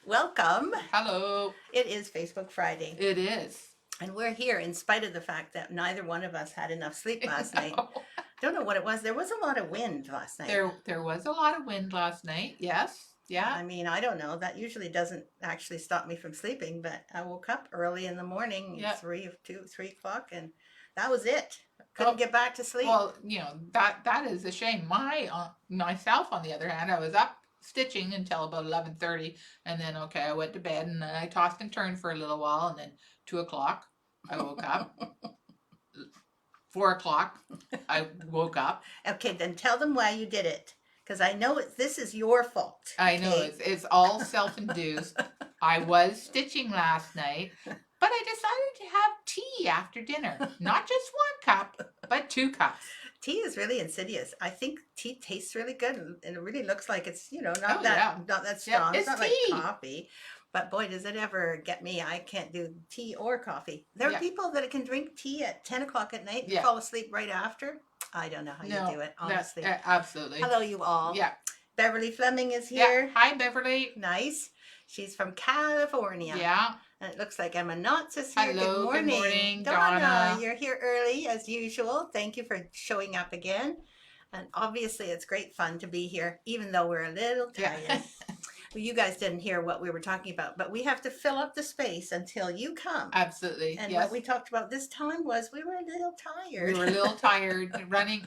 Welcome. Hello. It is Facebook Friday, It is. and we're here in spite of the fact that neither one of us had enough sleep last night. No. Don't know what it was. There was a lot of wind last night. There was a lot of wind last night. Yes. Yeah. I mean, I don't know. That usually doesn't actually stop me from sleeping, but I woke up early in the morning, Yeah. 3 o'clock, and that was it. Couldn't get back to sleep. Well, that is a shame. Myself on the other hand, I was up stitching until about 11:30, and then I went to bed, and then I tossed and turned for a little while, and then 2 o'clock I woke up. 4 o'clock I woke up. Okay, then tell them why you did it, because I know this is your fault. I know okay? it's all self-induced. I was stitching last night, but I decided to have tea after dinner. Not just 1 cup, but 2 cups. Tea is really insidious. I think tea tastes really good, and it really looks like it's not that strong. Yeah, it's not tea. like coffee. But boy, does it ever get me. I can't do tea or coffee. There are people that can drink tea at 10 o'clock at night and fall asleep right after. I don't know how you do it, honestly. Absolutely. Hello, you all. Yeah. Beverly Fleming is here. Yeah. Hi, Beverly. Nice. She's from California. Yeah. And it looks like Emma Knotts is here. Hello, good morning. Good morning, Donna, you're here early as usual. Thank you for showing up again. And obviously it's great fun to be here, even though we're a little tired. Yeah. Well, you guys didn't hear what we were talking about, but we have to fill up the space until you come. Absolutely. And yes. what we talked about this time was we were a little tired. We were a little tired,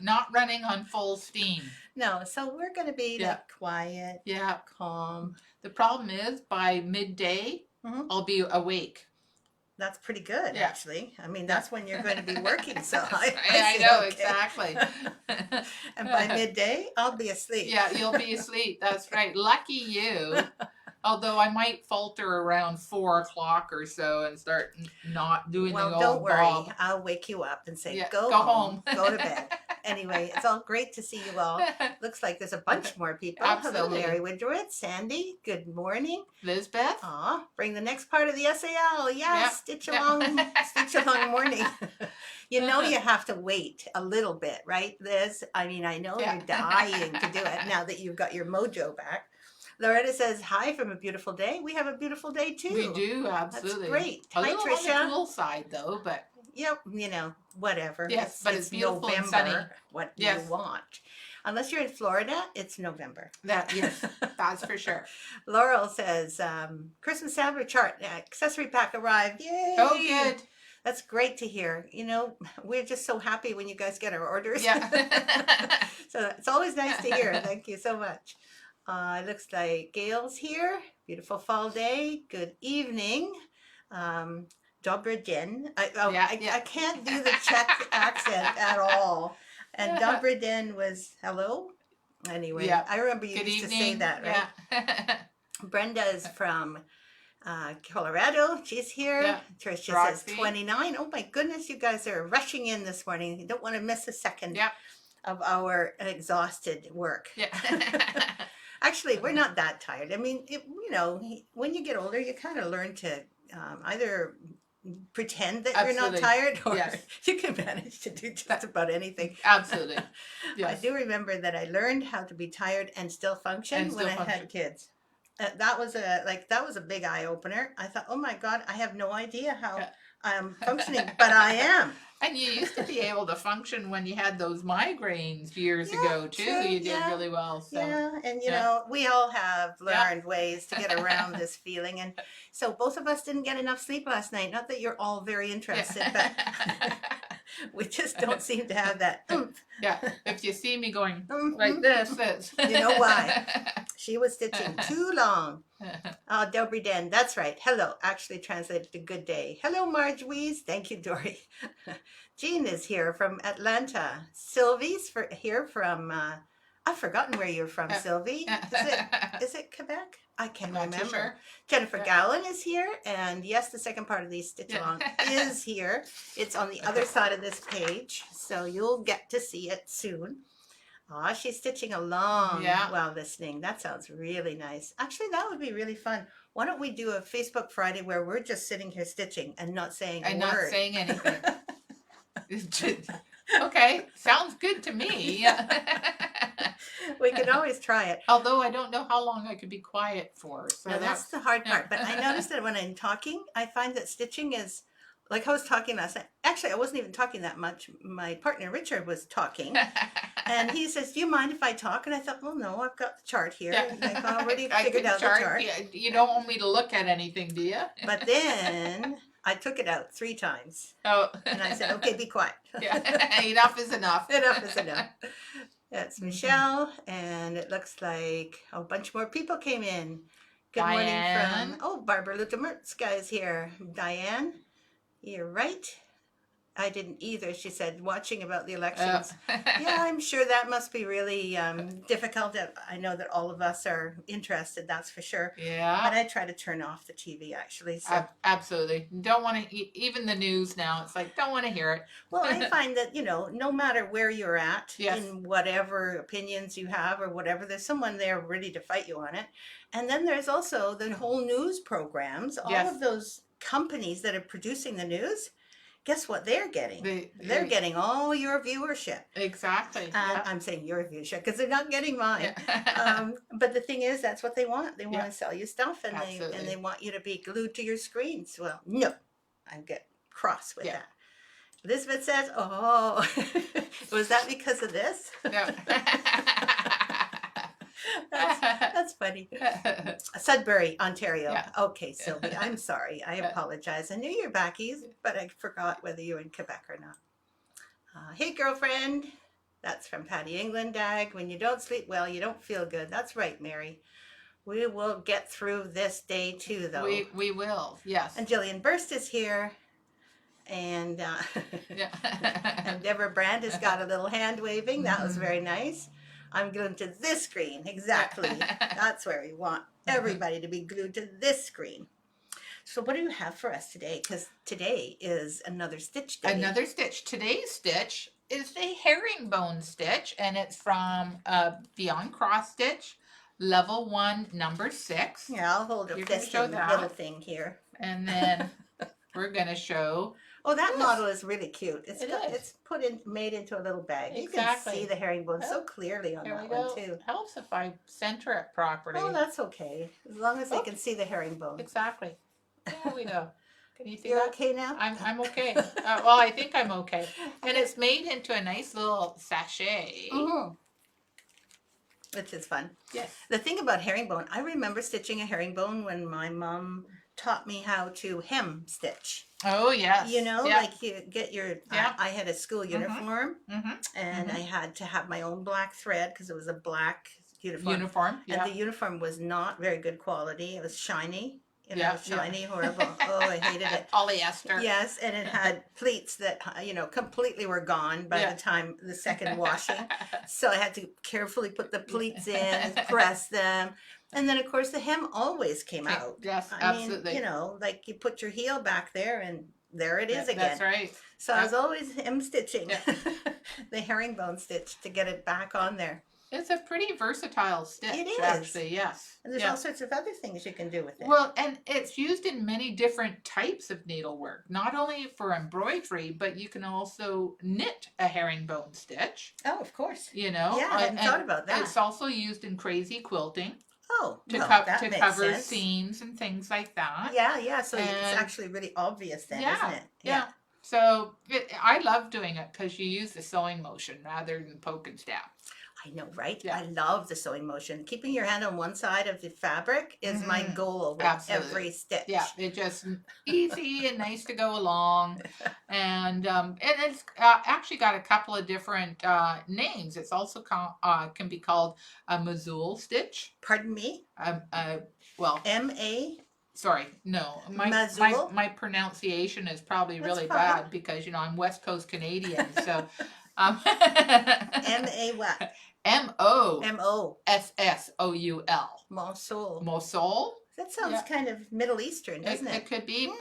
not running on full steam. No, so we're going to be like quiet, calm. The problem is by midday, I'll be awake. That's pretty good, actually. I mean, that's when you're going to be working. So I know, exactly. And by midday, I'll be asleep. Yeah, you'll be asleep. That's right. Lucky you. Although I might falter around 4 o'clock or so and start not doing the old don't worry. bob. I'll wake you up and say, go home. Go to bed. Anyway, it's all great to see you all. Looks like there's a bunch more people. Absolutely. Hello, Mary Woodrow, Sandy. Good morning. Lisbeth. Aw, bring the next part of the SAL. Stitch along morning. You have to wait a little bit, right, Liz? I mean, I know you're dying to do it now that you've got your mojo back. Loretta says, hi from a beautiful day. We have a beautiful day, too. We do, absolutely. That's great. A hi, little Tricia. on the cool side, though, but... Yep, whatever. Yes, but it's beautiful November. and sunny. What do you want? Unless you're in Florida, it's November. Yes, that's for sure. Laurel says, Christmas sampler chart, accessory pack arrived. Yay! Oh, good. That's great to hear. We're just so happy when you guys get our orders. Yeah. So it's always nice to hear. Thank you so much. It looks like Gail's here. Beautiful fall day. Good evening. Dobry den. I can't do the Czech accent at all. And Dobry den was hello. Anyway, I remember you used to say that, right? Yeah. Brenda is from Colorado. She's here. Yeah. Tricia Roxy. says 29. Oh my goodness, you guys are rushing in this morning. You don't want to miss a second of our exhausted work. Yeah. Actually, we're not that tired. I mean, when you get older, you kind of learn to either pretend that you're not tired, or you can manage to do just about anything. Absolutely. Yes. I do remember that I learned how to be tired and still function when I had kids. That was a big eye opener. I thought, oh my God, I have no idea how I'm functioning, but I am. And you used to be able to function when you had those migraines years ago too. True, you did really well. So. Yeah, and we all have learned ways to get around this feeling. And so both of us didn't get enough sleep last night. Not that you're all very interested, but we just don't seem to have that oomph. Yeah, if you see me going like this. You know why. She was stitching too long. Oh, Dobry den, that's right. Hello, actually translated to good day. Hello, Marge Wees. Thank you, Dory. Jean is here from Atlanta. Sylvie's here from, I've forgotten where you're from, Sylvie. Is it Quebec? I can't remember. Sure. Jennifer Gowan is here. And yes, the second part of the Stitch Along is here. It's on the other side of this page. So you'll get to see it soon. Aw, she's stitching along while listening. That sounds really nice. Actually, that would be really fun. Why don't we do a Facebook Friday where we're just sitting here stitching and not saying a word? Not saying anything. Okay, sounds good to me. We can always try it. Although I don't know how long I could be quiet for. So Now that's the hard part. But I noticed that when I'm talking, I find that stitching is like I was talking last night. Actually, I wasn't even talking that much. My partner Richard was talking, and he says, "Do you mind if I talk?" And I thought, "Well, no, I've got the chart here. Yeah. I've already I figured can out the chart." Yeah, you don't want me to look at anything, do you? But then I took it out 3 times, Oh. and I said, "Okay, be quiet. Yeah. Enough is enough. Enough is enough." That's Michelle, and it looks like a bunch more people came in. Good morning Diane. from Barbara Lutamertska is here. Diane, you're right. I didn't either. She said, watching about the elections. Yeah, I'm sure that must be really difficult. I know that all of us are interested, that's for sure. Yeah. But I try to turn off the TV, actually. So. Absolutely. Don't want to, even the news now, it's like, don't want to hear it. Well, I find that, no matter where you're at, Yes. in whatever opinions you have or whatever, there's someone there ready to fight you on it. And then there's also the whole news programs, all Yes. of those companies that are producing the news. Guess what they're getting? They're getting all your viewership. Exactly. Yeah. I'm saying your viewership because they're not getting mine. Yeah. But the thing is, that's what they want. They want Yeah. to sell you stuff, and they want you to be glued to your screens. Well, no, I get cross with that. Elizabeth says, "Oh, was that because of this?" No. That's funny. Sudbury, Ontario. Yeah. Okay, Sylvie, I'm sorry. I apologize. I knew you're backies, but I forgot whether you're in Quebec or not. Hey, girlfriend. That's from Patty England. Dag, when you don't sleep well, you don't feel good. That's right, Mary. We will get through this day too, though. We will, yes. And Jillian Burst is here. And, and Deborah Brand has got a little hand waving. That was very nice. I'm glued to this screen. Exactly. That's where we want everybody to be glued to this screen. So what do you have for us today? Because today is another stitch day. Another stitch. Today's stitch is the herringbone stitch, and it's from Beyond Cross Stitch, level 1, number 6. Yeah, I'll hold up this little thing here. And then we're going to show... Oh, that model is really cute. It's made into a little bag. Exactly. You can see the herringbone so clearly on that one too. Helps if I center it properly. Oh, that's okay. As long as they can see the herringbone. Exactly. There we go. Can you see You're that? okay now? I'm okay. Well, I think I'm okay. And it's made into a nice little sachet. Mm-hmm. Which is fun. Yes. The thing about herringbone, I remember stitching a herringbone when my mom taught me how to hem stitch. Oh, yes. Like you get your, I had a school uniform, and I had to have my own black thread because it was a black uniform. And the uniform was not very good quality. It was shiny. Shiny, horrible. Oh, I hated it. Polyester. Yes, and it had pleats that, completely were gone by the time the second washing. So I had to carefully put the pleats in and press them. And then, of course, the hem always came out. Yes, absolutely. I mean, like you put your heel back there and there it is again. That's right. So I was always hem stitching the herringbone stitch to get it back on there. It's a pretty versatile stitch, it is. Actually, yes. And there's all sorts of other things you can do with it. Well, and it's used in many different types of needlework, not only for embroidery, but you can also knit a herringbone stitch. Oh, of course. Yeah, I hadn't thought about that. It's also used in crazy quilting. Oh, to cover seams and things like that. Yeah. So it's actually really obvious then, isn't it? Yeah. So I love doing it because you use the sewing motion rather than poke and stab. I know, right? Yeah. I love the sewing motion. Keeping your hand on one side of the fabric is my goal with every stitch. Yeah, it's just easy and nice to go along. And it's actually got a couple of different names. It's also can be called a mazul stitch. Pardon me? M-A... Sorry, no. My pronunciation is probably really bad because, I'm West Coast Canadian. So... M-A what? M-O. M-O-S-S-O-U-L. Mosul. Mosul? That sounds kind of Middle Eastern, doesn't it? It could be.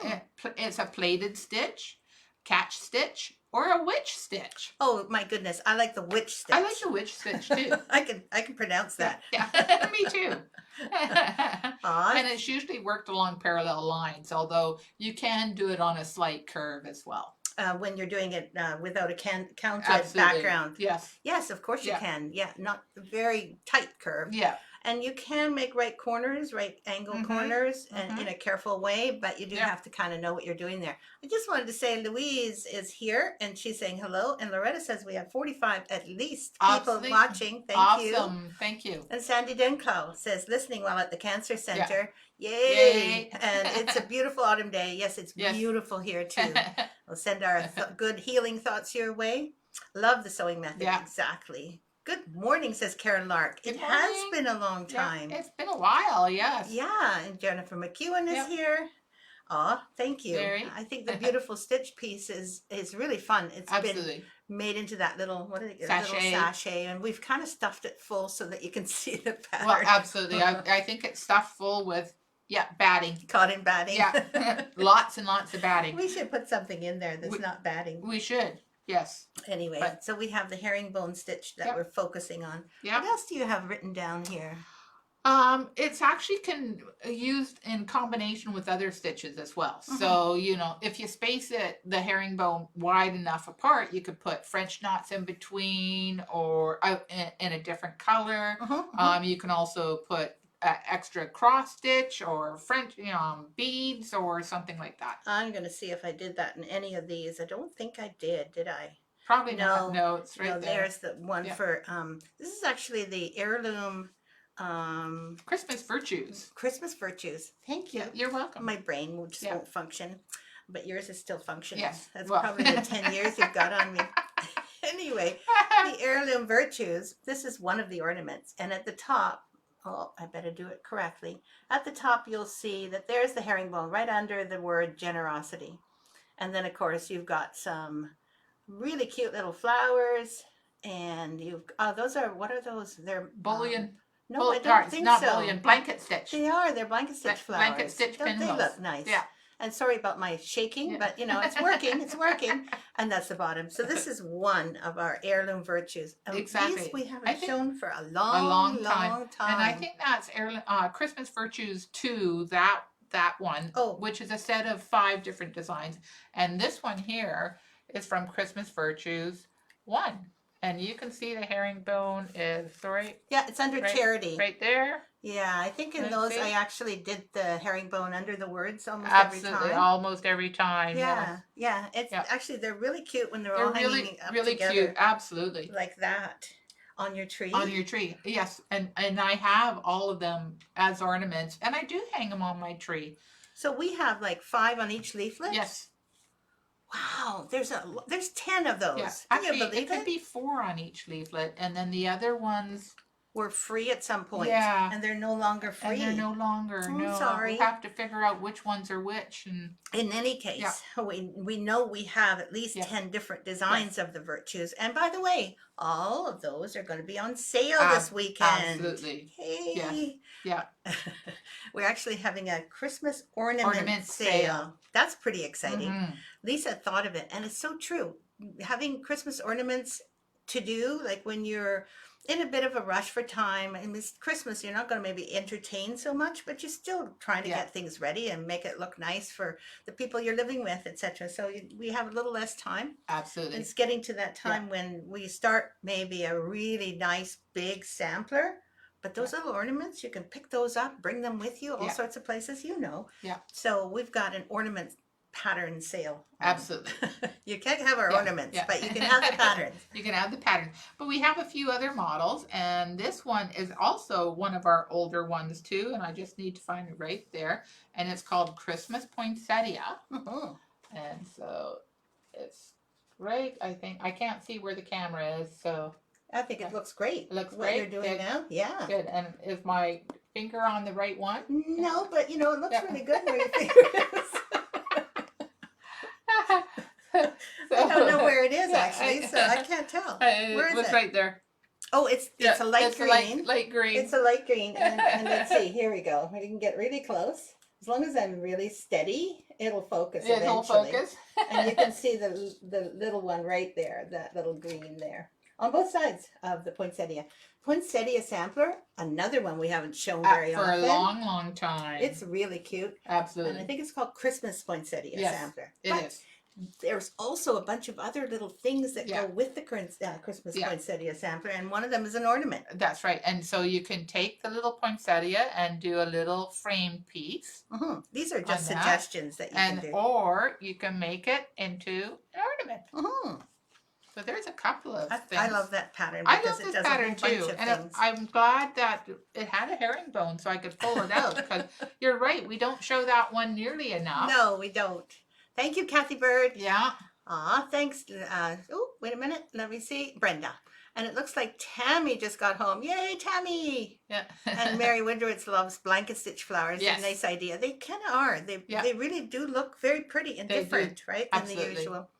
It's a plated stitch, catch stitch, or a witch stitch. Oh my goodness, I like the witch stitch. I like the witch stitch too. I can pronounce that. Yeah, me too. And it's usually worked along parallel lines, although you can do it on a slight curve as well. when you're doing it without a counted Absolutely. background. Yes. Yes, of course you Yeah. can. Yeah, not the very tight curve. Yeah. And you can make right corners, right angle Mhm. corners, and Mhm. in a careful way, but you do Yeah. have to kind of know what you're doing there. I just wanted to say Louise is here and she's saying hello. And Loretta says we have 45 at least people Absolutely. watching. Thank you. Awesome. Thank you. And Sandy Denclow says listening while at the Cancer Center. Yay! Yay. And it's a beautiful autumn day. Yes, it's Yes. beautiful here too. We'll send our good healing thoughts your way. Love the sewing method. Yeah. Exactly. Good morning, says Karen Lark. Good It has morning. been a long Yeah, time. it's been a while, yes. Yeah, and Jennifer McEwen is Yep. here. Aw, thank you. Very. I think the beautiful stitch piece is really fun. It's been Absolutely. made into that little little Sachet. sachet, and we've kind of stuffed it full so that you can see the pattern. Well, absolutely. I think it's stuffed full with, batting. Cotton batting. Yeah, lots and lots of batting. We should put something in there that's not batting. We should, yes. Anyway, But- so we have the herringbone stitch that Yep. we're focusing on. Yeah. What else do you have written down here? It's actually used in combination with other stitches as well. Mhm. So, if you space the herringbone wide enough apart, you could put French knots in between or out in a different color. You can also put extra cross stitch or French, beads or something like that. I'm going to see if I did that in any of these. I don't think I did I? Probably No. not. No, it's right No, there. there's the one Yeah. for, this is actually the Heirloom Christmas Virtues. Christmas Virtues. Thank you. Yeah, you're welcome. My brain just Yeah. won't function, but yours is still functioning. Yes, That's well. probably the 10 years you've got on me. Anyway, the Heirloom Virtues, this is one of the ornaments. And at the top, oh, I better do it correctly. At the top, you'll see that there's the herringbone right under the word generosity. And then, of course, you've got some really cute little flowers. And you've, those are, what are those? They're Bullion. no, I don't think not so. bullion. Blanket stitch. They're blanket stitch flowers. Blanket stitch Don't they pinwheels. look nice? Yeah. And sorry about my shaking, Yeah. but it's working. It's working. And that's the bottom. So this is one of our Heirloom Virtues. And Exactly. These we I haven't think shown for a long time. And I think that's Christmas Virtues 2, that one, Oh. which is a set of 5 different designs. And this one here is from Christmas Virtues 1. And you can see the herringbone is Yeah, it's under charity. right there. Yeah, I think in Let's those see. I actually did the herringbone under the words almost Absolutely, every time. almost every time. Yeah. It's Yeah. actually they're really cute when they're They're all really, hanging up really together cute. Absolutely. like that on your tree. On your tree, yes, and I have all of them as ornaments, and I do hang them on my tree. So we have like 5 on each leaflet. Yes, Wow, there's 10 of those. yeah. Can you Actually, believe it could be 4 on each leaflet, and then the other ones, Were free at some point. Yeah. And they're no longer free. and they're no longer. I'm No, sorry. we have to figure out which ones are which, and In any case, we know we have at least Yeah. 10 different designs of the Virtues. And by the way, all of those are going to be on sale this weekend. absolutely, Hey. yeah. We're actually having a Christmas ornament sale. That's pretty exciting. Mhm. Lisa thought of it, and it's so true. Having Christmas ornaments to do, like when you're in a bit of a rush for time, and it's Christmas, you're not going to maybe entertain so much, but you're still trying to Yeah. get things ready and make it look nice for the people you're living with, etc. So we have a little less time. Absolutely, It's getting to that time when we start maybe a really nice big sampler. But those little ornaments, you can pick those up, bring them with you, all Yeah. sorts of places, Yeah. So we've got an ornament pattern sale. absolutely. You can't have our Yeah, ornaments, yeah. but you can have the patterns. You can add the pattern. But we have a few other models, and this one is also one of our older ones too, and I just need to find it right there. And it's called Christmas Poinsettia. Mhm. And so it's right, I think. I can't see where the camera is, so I think it looks great. It looks what great. you're doing Good. now. Yeah. good. And is my finger on the right one? No, but it looks Yeah. really good where your finger is. I don't know where it is actually, so I can't tell. Where is It was it? right there. Oh, it's a light green. Light green. It's a light green, and let's see. Here we go. We can get really close. As long as I'm really steady, it'll focus It'll eventually. focus. And you can see the little one right there, that little green there, on both sides of the poinsettia. Poinsettia sampler, another one we haven't shown very for often. a long, long time. It's really cute, absolutely and I think it's called Christmas poinsettia Yes, sampler. it But is. there's also a bunch of other little things that Yeah. go with the Christmas Yeah. poinsettia sampler, and one of them is an ornament. That's right. And so you can take the little poinsettia and do a little frame piece. These are just On that. suggestions that you can And do. or you can make it into an ornament. So there's a couple of things. I love that pattern I because love it this does a pattern whole bunch too, of and things. I'm glad that it had a herringbone so I could pull it out, because you're right, we don't show that one nearly enough. No, we don't. Thank you, Kathy Bird. Yeah. Aw, thanks. Oh, wait a minute. Let me see. Brenda. And it looks like Tammy just got home. Yay, Tammy! Yeah. And Mary Windrowitz loves blanket stitch flowers. Yes. A nice idea. They kind of are. They really do look very pretty and They different, right? Absolutely. Than the usual.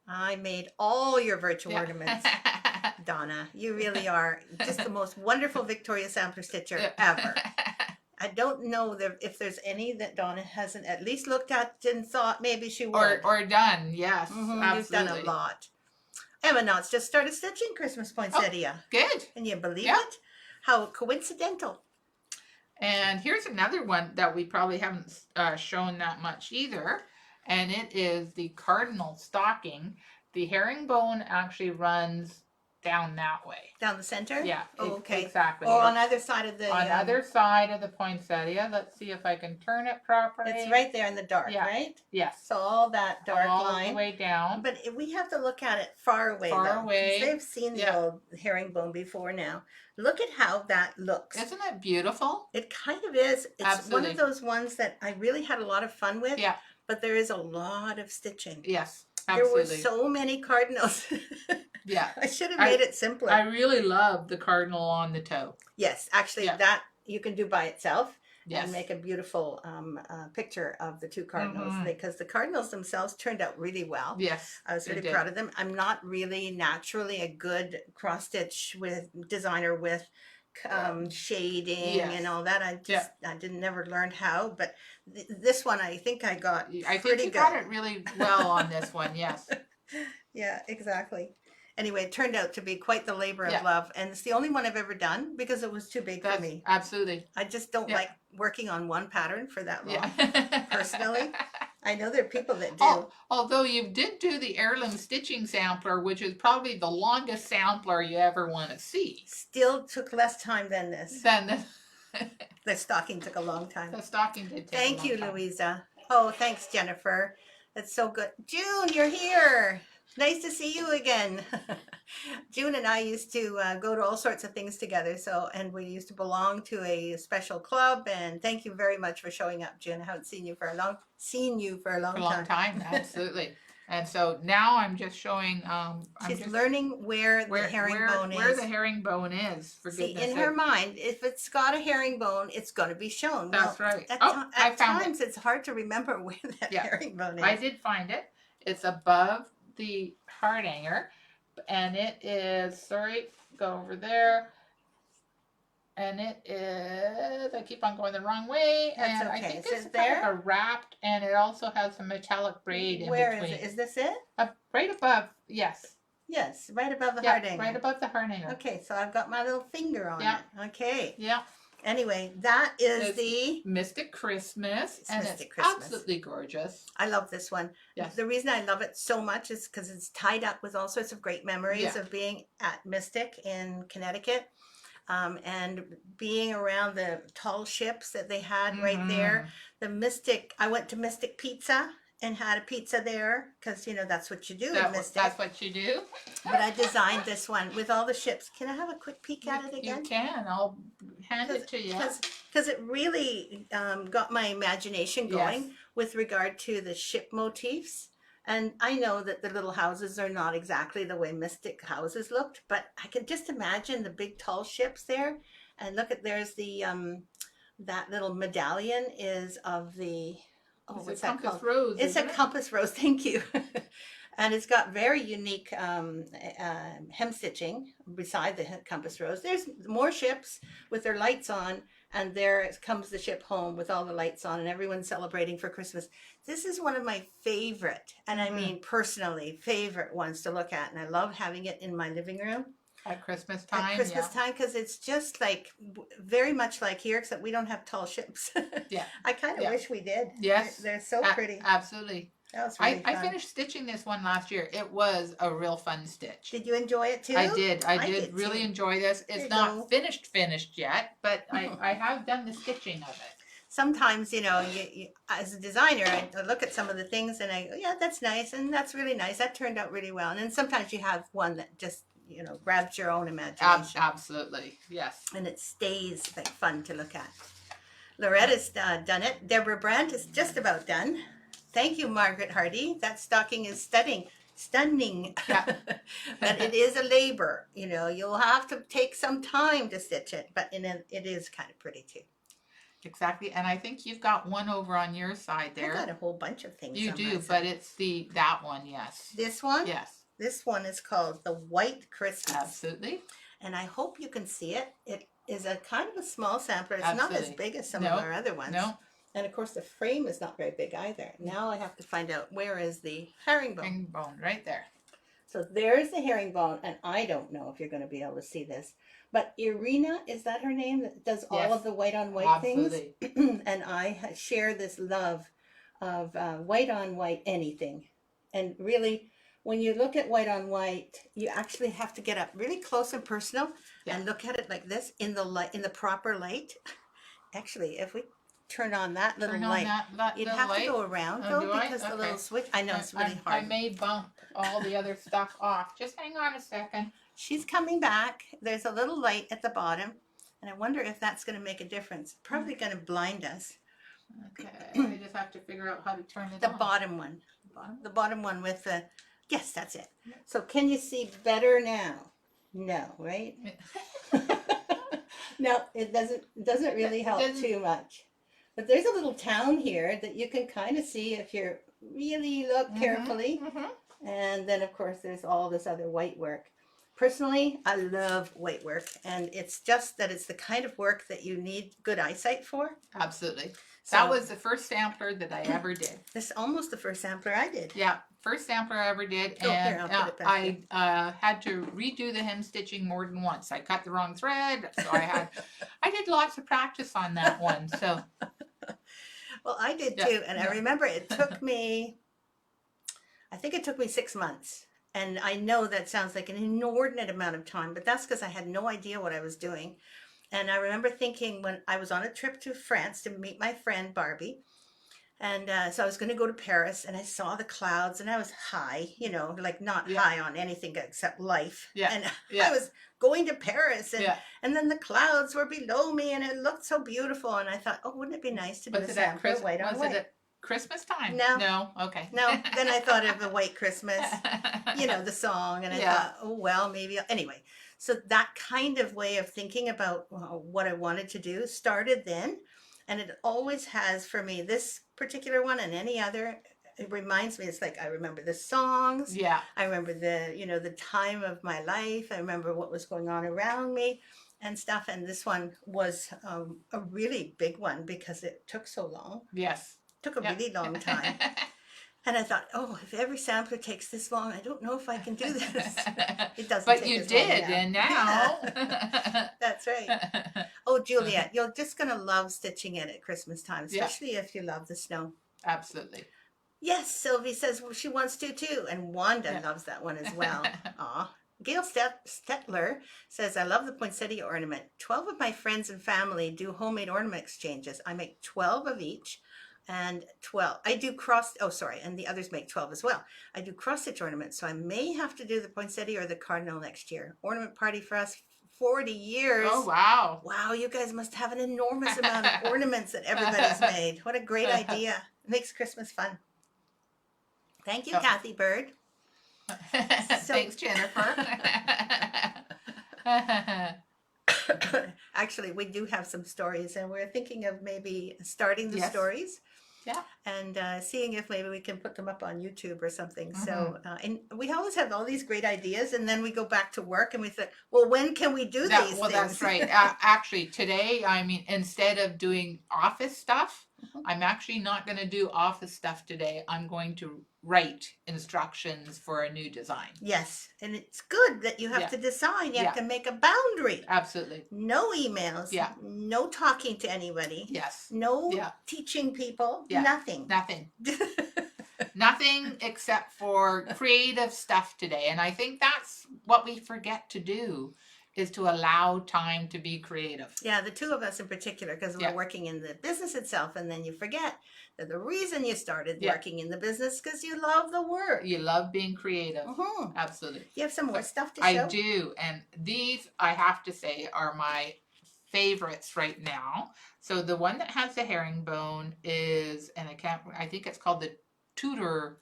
I made all your virtual Yeah. ornaments. Donna, you really are just the most wonderful Victoria sampler stitcher ever. I don't know if there's any that Donna hasn't at least looked at and thought maybe she would. Or done, yes. You've done a lot. Emma Knott's just started stitching Christmas poinsettia. Good. Can you believe Yeah. it? How coincidental. And here's another one that we probably haven't shown that much either. And it is the cardinal stocking. The herringbone actually runs down that way. Down the center? Yeah. Oh, okay. Exactly. Or on either side of the... on either side of the poinsettia. Let's see if I can turn it properly. It's right there in the dark, Yeah. right? Yes. So all that dark all line. the way down. But we have to look at it far away, Far though, 'cause away. they've seen the old herringbone before now. Look at how that looks. Isn't it beautiful? It kind of is. It's Absolutely. one of those ones that I really had a lot of fun with. Yeah. But there is a lot of stitching. Yes. There Absolutely. were so many cardinals. Yeah. I should have made it simpler. I really love the cardinal on the toe. Yes, actually, Yeah. that you can do by itself. Yes. And make a beautiful picture of the two cardinals, Mhm. because the cardinals themselves turned out really well. Yes. I was they really did. proud of them. I'm not really naturally a good cross stitch designer with shading Yes. and all that. I didn't never learn how, but this one I think I got I pretty think you good. got it really well on this one. Yes. Yeah, exactly. Anyway, it turned out to be quite the labor of Yeah. love, and it's the only one I've ever done because it was too big for me. Absolutely. I just don't Yeah. like working on one pattern for that long. Yeah. Personally, I know there are people that do. Although you did do the heirloom stitching sampler, which is probably the longest sampler you ever want to see. Still took less time than this. Then The stocking took a long time. the stocking did take Thank a long you, time. Louisa. Oh, thanks, Jennifer. That's so good. June, you're here. Nice to see you again. June and I used to go to all sorts of things together. And we used to belong to a special club. And thank you very much for showing up, June. I haven't seen you for a long time. Absolutely. And so now I'm just showing. She's learning where the herringbone is. Where the herringbone is. For See, goodness in sake. her mind, if it's got a herringbone, it's going to be shown. That's right. At, I at found times, it's hard to remember where that Yeah. herringbone is. I did find it. It's above the heart hanger, and it is. Sorry, go over there. And it is. I keep on going the wrong way. That's and okay. I think Is it's it kind there? of a wrapped, and it also has some metallic braid in Where between. is it? Is this it? Right above. Yes. Yes, right above the Yeah, heart hanger. right above the heart hanger. Okay, so I've got my little finger on Yeah. it. Okay. Yeah. Anyway, that is It's the. Mystic Christmas, and Mystic it's Christmas. absolutely gorgeous. I love this one. Yes. The reason I love it so much is because it's tied up with all sorts of great memories Yeah. of being at Mystic in Connecticut, and being around the tall ships that they had right there. The Mystic. I went to Mystic Pizza and had a pizza there because that's what you do in Mystic. That's what you do. But I designed this one with all the ships. Can I have a quick peek at it again? You can. I'll hand it to you. Because it really got my imagination going Yes. with regard to the ship motifs. And I know that the little houses are not exactly the way Mystic houses looked, but I can just imagine the big tall ships there. And look at, there's the, that little medallion is of the, It's what's a that compass called? rose. It's a isn't it? compass rose, thank you. And it's got very unique hem stitching beside the compass rose. There's more ships with their lights on, and there comes the ship home with all the lights on, and everyone's celebrating for Christmas. This is one of my favorite, and I mean personally, favorite ones to look at, and I love having it in my living room. At Christmas time. At Christmas time, because it's just like very much like here, except we don't have tall ships. Yeah. I kind of Yeah. wish we did. Yes. They're so pretty. Absolutely. That was really I fun. finished stitching this one last year. It was a real fun stitch. Did you enjoy it too? I did. I did did really too. enjoy this. There It's you not go. finished yet, but I have done the stitching of it. Sometimes, you know, you, as a designer, I look at some of the things and I go, yeah, that's nice, and that's really nice. That turned out really well. And then sometimes you have one that just, you know, grabs your own imagination. Absolutely, yes. And it stays like fun to look at. Loretta's done it. Deborah Brandt is just about done. Thank you, Margaret Hardy. That stocking is stunning. Yeah. But it is a labor. You know, you'll have to take some time to stitch it, but it is kind of pretty too. Exactly, and I think you've got one over on your side there. I got a whole bunch of things. You on do, my but side. it's that one, yes. This one? Yes. This one is called the White Christmas. Absolutely. And I hope you can see it. It is a kind of a small sampler. It's Absolutely. not as big as some of our other ones. No. And of course the frame is not very big either. Now I have to find out where is the herringbone. Herringbone, right there. So there's the herringbone, and I don't know if you're going to be able to see this, but Irina, is that her name, that does all Yes. of the white on white Absolutely. things? And I share this love of white on white anything. And really, when you look at white on white, you actually have to get up really close and personal and look at it like this in the light, in the proper light. Actually, if we turn on that little light, you'd have light. to go around Oh, though, do I? because the Okay. little switch, I know it's really I hard. may bump all the other stuff off. Just hang on a second. She's coming back. There's a little light at the bottom, and I wonder if that's going to make a difference. Probably going to blind us. Okay, I just have to figure out how to turn it The on. bottom one. Bottom? The bottom one with the, yes, that's it. So can you see better now? No, right? No, it doesn't really help too much. But there's a little town here that you can kind of see if you really look carefully. And then of course there's all this other white work. Personally, I love white work, and it's just that it's the kind of work that you need good eyesight for. Absolutely. So, That was the first sampler that I ever did. This is almost the first sampler I did. Yeah, first sampler I ever did, Oh, here, and I'll put it back I had to redo the hem stitching more than once. I cut the wrong thread, so I did lots of practice on that one. So, Well, I did Yeah, too, and I yeah. remember it took me, I think it took me 6 months. And I know that sounds like an inordinate amount of time, but that's because I had no idea what I was doing. And I remember thinking when I was on a trip to France to meet my friend Barbie, and so I was going to go to Paris, and I saw the clouds, and I was high, you know, like not Yeah. high on anything except life. Yeah, And yeah. I was going to Paris, and yeah. and then the clouds were below me, and it looked so beautiful. And I thought, oh, wouldn't it be nice to do Was a it at sampler white on Was white? it at Christmas time? No. No. Okay. No, then I thought of the White Christmas, you know, the song, and I Yeah. thought, oh, well, maybe. Anyway, so that kind of way of thinking about what I wanted to do started then. And it always has for me, this particular one and any other, it reminds me, it's like I remember the songs. Yeah. I remember the, you know, the time of my life. I remember what was going on around me and stuff. And this one was a really big one because it took so long. Yes. Took a really long time. And I thought, oh, if every sampler takes this long, I don't know if I can do this. It doesn't But take you as long did, now. and now. That's right. Oh, Juliet, you're just going to love stitching it at Christmas time, Yeah. especially if you love the snow. Absolutely. Yes, Sylvie says she wants to too. And Wanda loves that one as well. Aw. Gail Stetler says, I love the poinsettia ornament. 12 of my friends and family do homemade ornament exchanges. I make 12 of each. And 12, I do and the others make 12 as well. I do cross stitch ornaments, so I may have to do the poinsettia or the cardinal next year. Ornament party for us, 40 years. Oh, wow. Wow, you guys must have an enormous amount of ornaments that everybody's made. What a great idea. It makes Christmas fun. Thank you, Kathy Bird. Thanks, Jennifer. Actually, we do have some stories, and we're thinking of maybe starting the stories. Yeah. And seeing if maybe we can put them up on YouTube or something. So, and we always have all these great ideas, and then we go back to work and we think, well, when can we do these Well, things? that's right. Actually, today, I mean, instead of doing office stuff, I'm actually not going to do office stuff today. I'm going to write instructions for a new design. Yes, and it's good that you have to decide. You have to make a boundary. Absolutely. No emails. Yeah. No talking to anybody. Yes. No teaching people. Yeah. Nothing. Nothing. Nothing except for creative stuff today. And I think that's what we forget to do, is to allow time to be creative. Yeah, the two of us in particular, because we're working in the business itself, and then you forget that the reason you started working in the business because you love the work. You love being creative. Absolutely. You have some more stuff to show? I do, and these, I have to say, are my favorites right now. So the one that has the herringbone is, and I think it's called the Tudor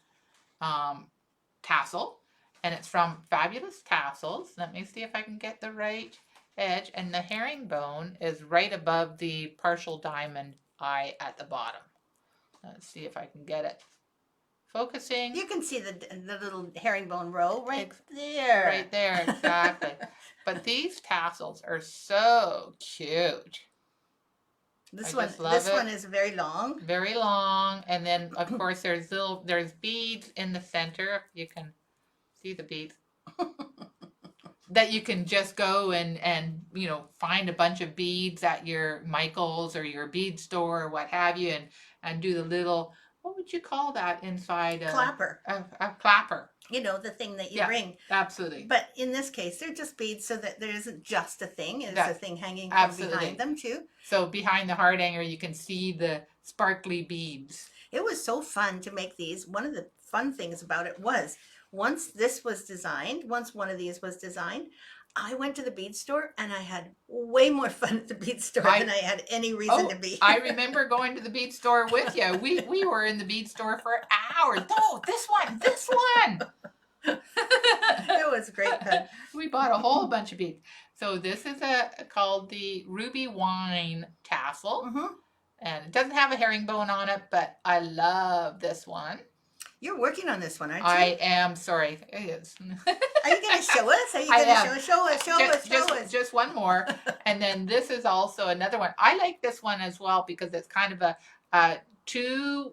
Tassel, and it's from Fabulous Tassels. Let me see if I can get the right edge. And the herringbone is right above the partial diamond eye at the bottom. Let's see if I can get it focusing. You can see the little herringbone row right there. Right there, exactly. But these tassels are so cute. This one is very long. Very long, and then of course there's beads in the center. You can see the beads. That you can just go and find a bunch of beads at your Michael's or your bead store or what have you, and do the little, what would you call that inside? Clapper. A clapper. The thing that you ring. Absolutely. But in this case, they're just beads, so that there isn't just a thing. It's a thing hanging from behind them too. So behind the heart hanger, you can see the sparkly beads. It was so fun to make these. One of the fun things about it was, once one of these was designed, I went to the bead store and I had way more fun at the bead store than I had any reason to be. I remember going to the bead store with you. We were in the bead store for hours. Oh, this one. It was great fun. We bought a whole bunch of beads. So this is called the Ruby Wine Tassel. And it doesn't have a herringbone on it, but I love this one. You're working on this one, aren't you? I am. Sorry. It is. Are you going to show us? Are you going to show us? Just one more. And then this is also another one. I like this one as well because it's kind of a 2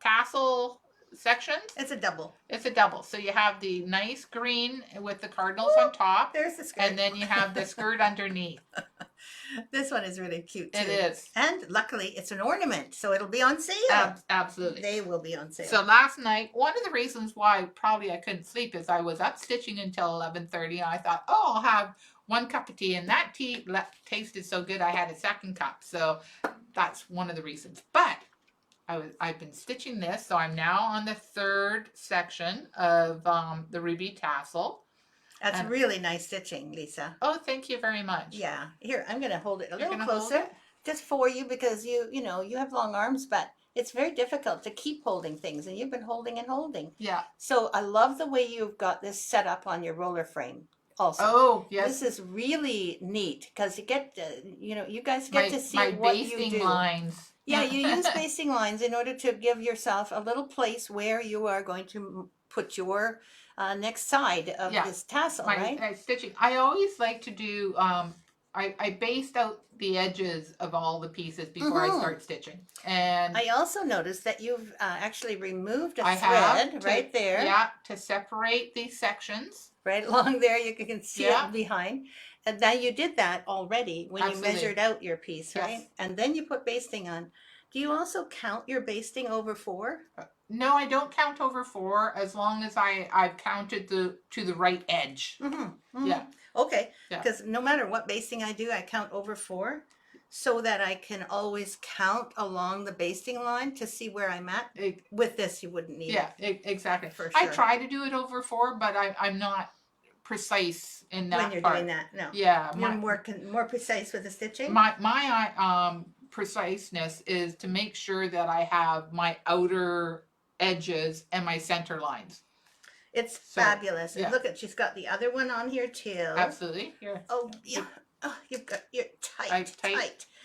tassel sections. It's a double. So you have the nice green with the cardinals on top. There's the skirt. And then you have the skirt underneath. This one is really cute too. It is. And luckily it's an ornament, so it'll be on sale. Absolutely. They will be on sale. So last night, one of the reasons why probably I couldn't sleep is I was up stitching until 11:30, and I thought, I'll have 1 cup of tea, and that tea tasted so good I had a second cup. So that's one of the reasons. But I've been stitching this, so I'm now on the 3rd section of the Ruby Tassel. That's really nice stitching, Lisa. Oh, thank you very much. Yeah. Here, I'm going to hold it a little closer just for you, because you have long arms, but it's very difficult to keep holding things, and you've been holding and holding. Yeah. So I love the way you've got this set up on your roller frame also. Oh, yes. This is really neat because you get you guys get to see my what you basting do. lines. Yeah, you use basting lines in order to give yourself a little place where you are going to put your next side of this tassel, right? Stitching. I always like to do, I based out the edges of all the pieces before I start stitching. And I also noticed that you've actually removed a thread right there. Yeah, to separate these sections. Right along there, you can see it behind. And now you did that already when you measured out your piece, right? Yes. And then you put basting on. Do you also count your basting over 4? No, I don't count over 4 as long as I've counted to the right edge. Yeah. Okay. Because no matter what basting I do, I count over 4 so that I can always count along the basting line to see where I'm at. With this, you wouldn't need it. Yeah, exactly. For sure. I try to do it over 4, but I'm not precise in that when you're part. Doing that. No. Yeah. You're more precise with the stitching? My preciseness is to make sure that I have my outer edges and my center lines. It's fabulous. And look at, she's got the other one on here too. Absolutely. Here. Oh, yeah. Oh, you've got your tight.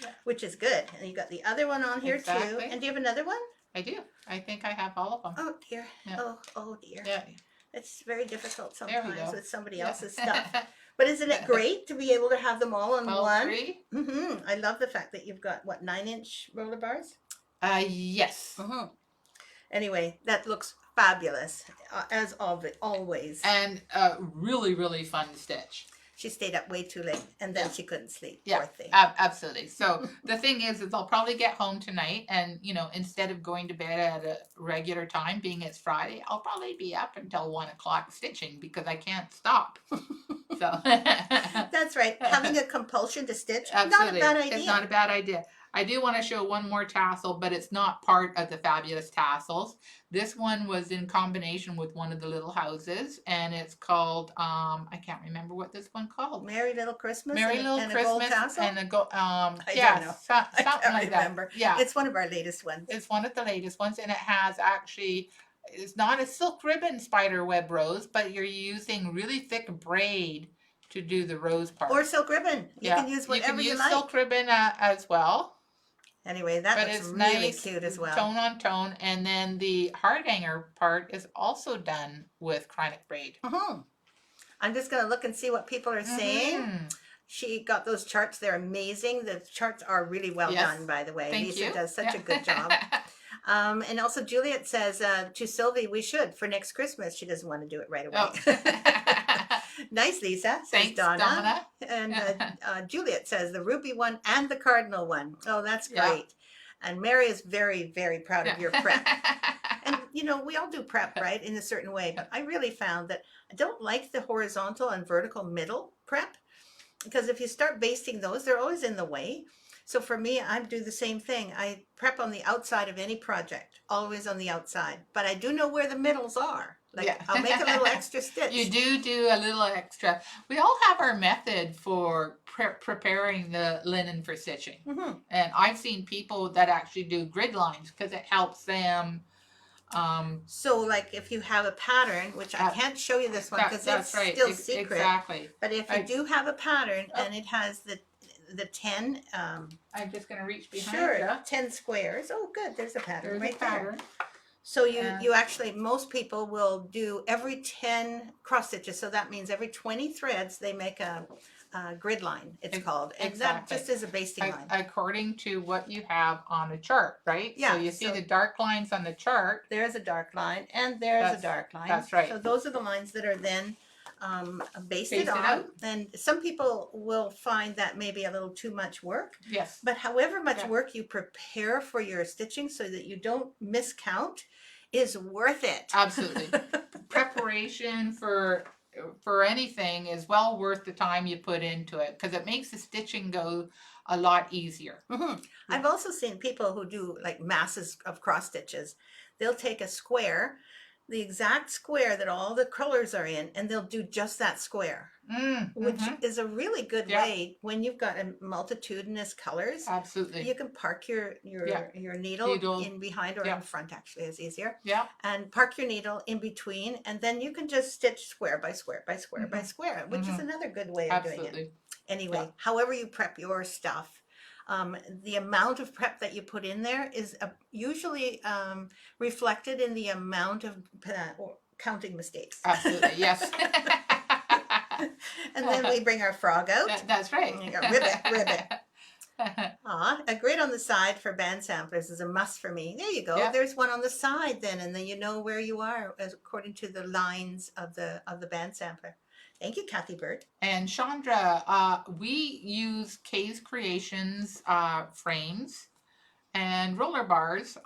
Yeah. Which is good. And you got the other one on here too. And do you have another one? I do. I think I have all of them. Oh dear. Yeah. Oh dear. Yeah. It's very difficult sometimes with somebody else's stuff. But isn't it great to be able to have them all on one? 3? I love the fact that you've got, what, 9-inch roller bars? Yes. Anyway, that looks fabulous, as always. And a really, really fun stitch. she stayed up way too late, and then she couldn't sleep. Yeah, Poor thing. absolutely. So the thing is I'll probably get home tonight, and instead of going to bed at a regular time, being it's Friday, I'll probably be up until 1 o'clock stitching because I can't stop. So That's right. Having a compulsion to stitch, absolutely, not a bad idea. it's not a bad idea. I do want to show one more tassel, but it's not part of the fabulous tassels. This one was in combination with one of the little houses, and it's called I can't remember what this one called. Merry Little Christmas. Merry and, Little and Christmas a gold tassel? and a go. I Yeah, don't know. something I can't like remember. that. Yeah, It's one of our latest ones. it's one of the latest ones, and it has actually. It's not a silk ribbon spider web rose, but you're using really thick braid to do the rose part. Or silk ribbon. You can use whatever you like. Silk ribbon as well. Anyway, that But looks it's really nice, cute as well. tone on tone, and then the heart hanger part is also done with chronic braid. I'm just going to look and see what people are saying. She got those charts. They're amazing. The charts are really well done, by the way. Thank Lisa you. does such a good job. And also Juliet says to Sylvie, we should for next Christmas. She doesn't want to do it right away. Oh. Nice, Lisa, says Thanks, Donna. And Juliet says the ruby one and the cardinal one. Oh, that's great. And Mary is very, very proud of your prep. And, we all do prep, right, in a certain way. But I really found that I don't like the horizontal and vertical middle prep. Because if you start basting those, they're always in the way. So for me, I do the same thing. I prep on the outside of any project, always on the outside. But I do know where the middles are. I'll make a little extra stitch. You do a little extra. We all have our method for preparing the linen for stitching. And I've seen people that actually do grid lines because it helps them. So like if you have a pattern, which I can't show you this one because it's still secret. Exactly. But if you do have a pattern and it has the 10 I'm just going to reach behind you. 10 squares. Oh good, there's a pattern There's a pattern. there. So you actually, most people will do every 10 cross stitches. So that means every 20 threads they make a grid line, it's called. And that just is a basting line. According to what you have on a chart, right? Yeah. So you see the dark lines on the chart. There's a dark line and there's a dark line. That's right. So those are the lines that are then basted on. And some people will find that maybe a little too much work. Yes. But however much work you prepare for your stitching so that you don't miscount is worth it. Absolutely. Preparation for anything is well worth the time you put into it because it makes the stitching go a lot easier. I've also seen people who do like masses of cross stitches. They'll take a square, the exact square that all the colors are in, and they'll do just that square, which is a really good way when you've got a multitudinous colors. Absolutely. You can park your needle in behind or in front, actually is easier. Yeah. And park your needle in between, and then you can just stitch square by square by square by square, which is another good way of doing it. Anyway, however you prep your stuff, the amount of prep that you put in there is usually reflected in the amount of counting mistakes. Absolutely, yes. And then we bring our frog out. That's right. Ribbit. A grid on the side for band samplers is a must for me. There you go. Yep. There's one on the side then, and then you know where you are according to the lines of the band sampler. Thank you, Kathy Bird. And Chandra, we use Kay's Creations frames and roller bars.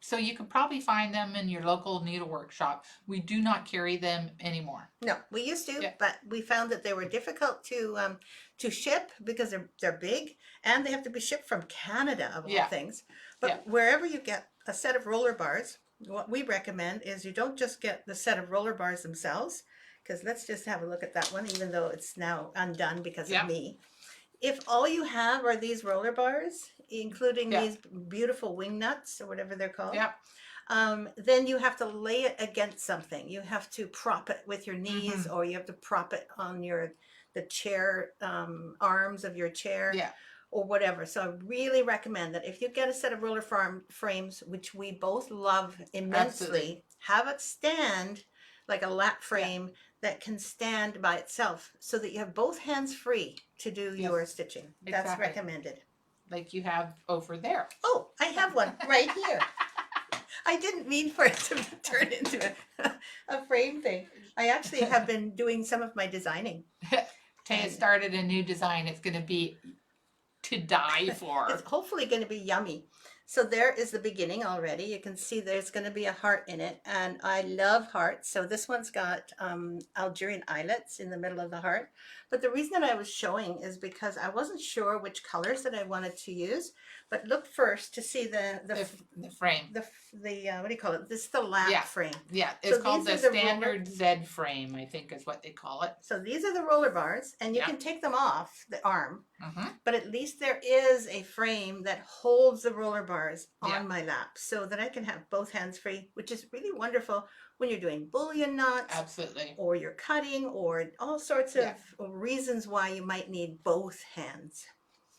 So you could probably find them in your local needlework shop. We do not carry them anymore. No, we used to, but we found that they were difficult to ship because they're big and they have to be shipped from Canada of all things. But wherever you get a set of roller bars, what we recommend is you don't just get the set of roller bars themselves, because let's just have a look at that one, even though it's now undone because of me. If all you have are these roller bars, including these beautiful wing nuts or whatever they're called, then you have to lay it against something. You have to prop it with your knees, or you have to prop it on the chair arms of your chair, or whatever. So I really recommend that if you get a set of roller frames, which we both love immensely, have it stand like a lap frame that can stand by itself so that you have both hands free to do your stitching. That's recommended. Like you have over there. Oh, I have one right here. I didn't mean for it to turn into a frame thing. I actually have been doing some of my designing. Taya started a new design. It's going to be to die for. It's hopefully going to be yummy. So there is the beginning already. You can see there's going to be a heart in it, and I love hearts. So this one's got Algerian islets in the middle of the heart. But the reason that I was showing is because I wasn't sure which colors that I wanted to use. But look first to see the frame. The what do you call it? This is the lap frame. Yeah, it's So called the these are the standard Z frame, I think is what they call it. So these are the roller bars, and you Yeah. can take them off the arm. Mm-hmm. But at least there is a frame that holds the roller bars on Yeah. my lap so that I can have both hands free, which is really wonderful when you're doing bullion knots Absolutely. or you're cutting or all sorts of reasons why you might need both hands.